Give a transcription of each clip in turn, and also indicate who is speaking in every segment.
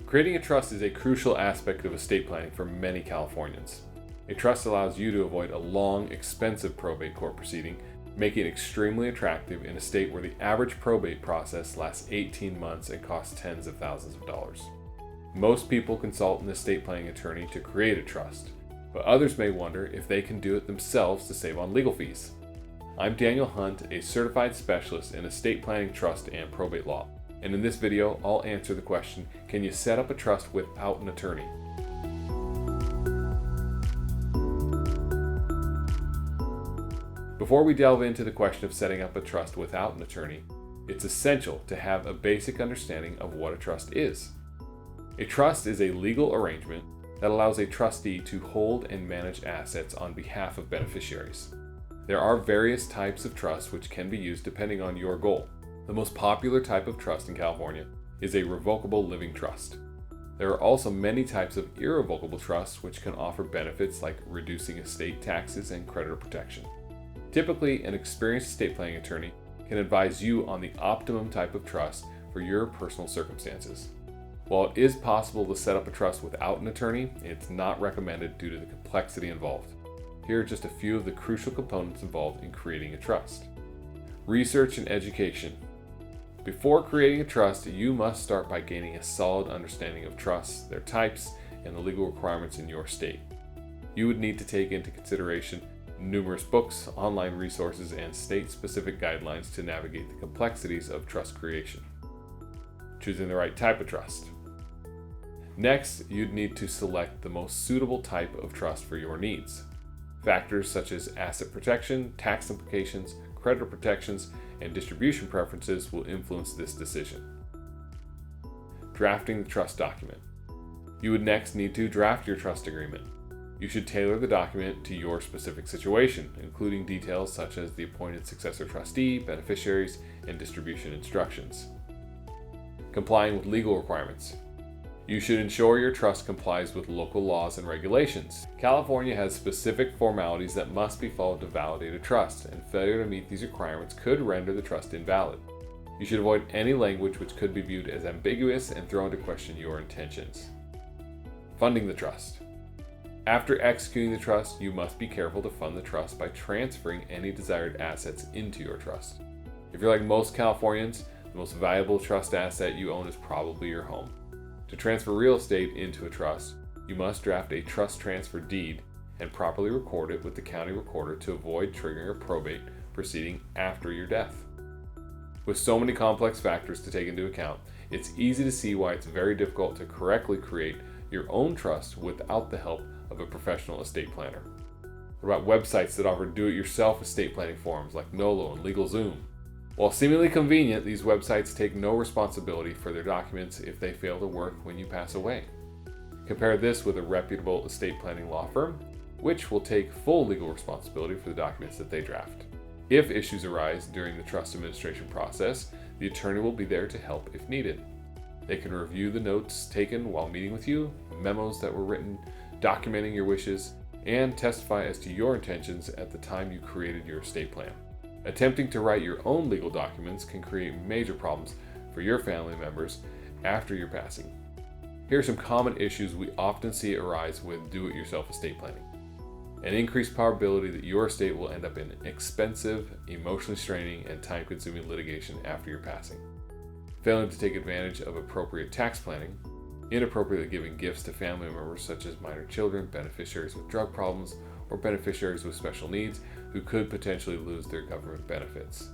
Speaker 1: Creating a trust is a crucial aspect of estate planning for many Californians. A trust allows you to avoid a long, expensive probate court proceeding, making it extremely attractive in a state where the average probate process lasts 18 months and costs tens of thousands of dollars. Most people consult an estate planning attorney to create a trust, but others may wonder if they can do it themselves to save on legal fees. I'm Daniel Hunt, a certified specialist in estate planning, trust, and probate law. And in this video, I'll answer the question, can you set up a trust without an attorney? Before we delve into the question of setting up a trust without an attorney, it's essential to have a basic understanding of what a trust is. A trust is a legal arrangement that allows a trustee to hold and manage assets on behalf of beneficiaries. There are various types of trusts which can be used depending on your goal. The most popular type of trust in California is a revocable living trust. There are also many types of irrevocable trusts which can offer benefits like reducing estate taxes and creditor protection. Typically, an experienced estate planning attorney can advise you on the optimum type of trust for your personal circumstances. While it is possible to set up a trust without an attorney, it's not recommended due to the complexity involved. Here are just a few of the crucial components involved in creating a trust. Research and education. Before creating a trust, you must start by gaining a solid understanding of trusts, their types, and the legal requirements in your state. You would need to take into consideration numerous books, online resources, and state-specific guidelines to navigate the complexities of trust creation. Choosing the right type of trust. Next, you'd need to select the most suitable type of trust for your needs. Factors such as asset protection, tax implications, creditor protections, and distribution preferences will influence this decision. Drafting the trust document. You would next need to draft your trust agreement. You should tailor the document to your specific situation, including details such as the appointed successor trustee, beneficiaries, and distribution instructions. Complying with legal requirements. You should ensure your trust complies with local laws and regulations. California has specific formalities that must be followed to validate a trust, and failure to meet these requirements could render the trust invalid. You should avoid any language which could be viewed as ambiguous and throw into question your intentions. Funding the trust. After executing the trust, you must be careful to fund the trust by transferring any desired assets into your trust. If you're like most Californians, the most valuable trust asset you own is probably your home. To transfer real estate into a trust, you must draft a trust transfer deed and properly record it with the county recorder to avoid triggering a probate proceeding after your death. With so many complex factors to take into account, it's easy to see why it's very difficult to correctly create your own trust without the help of a professional estate planner. What about websites that offer do-it-yourself estate planning forums like Nolo and LegalZoom? While seemingly convenient, these websites take no responsibility for their documents if they fail to work when you pass away. Compare this with a reputable estate planning law firm, which will take full legal responsibility for the documents that they draft. If issues arise during the trust administration process, the attorney will be there to help if needed. They can review the notes taken while meeting with you, memos that were written, documenting your wishes, and testify as to your intentions at the time you created your estate plan. Attempting to write your own legal documents can create major problems for your family members after your passing. Here are some common issues we often see arise with do-it-yourself estate planning. An increased probability that your estate will end up in expensive, emotionally straining, and time-consuming litigation after your passing. Failing to take advantage of appropriate tax planning. Inappropriately giving gifts to family members such as minor children, beneficiaries with drug problems, or beneficiaries with special needs who could potentially lose their government benefits.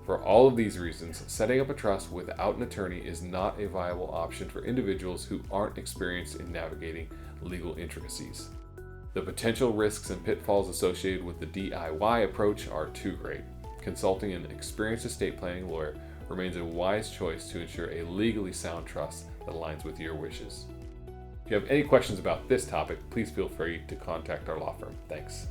Speaker 1: For all of these reasons, setting up a trust without an attorney is not a viable option for individuals who aren't experienced in navigating legal intricacies. The potential risks and pitfalls associated with the DIY approach are too great. Consulting an experienced estate planning lawyer remains a wise choice to ensure a legally sound trust that aligns with your wishes. If you have any questions about this topic, please feel free to contact our law firm. Thanks.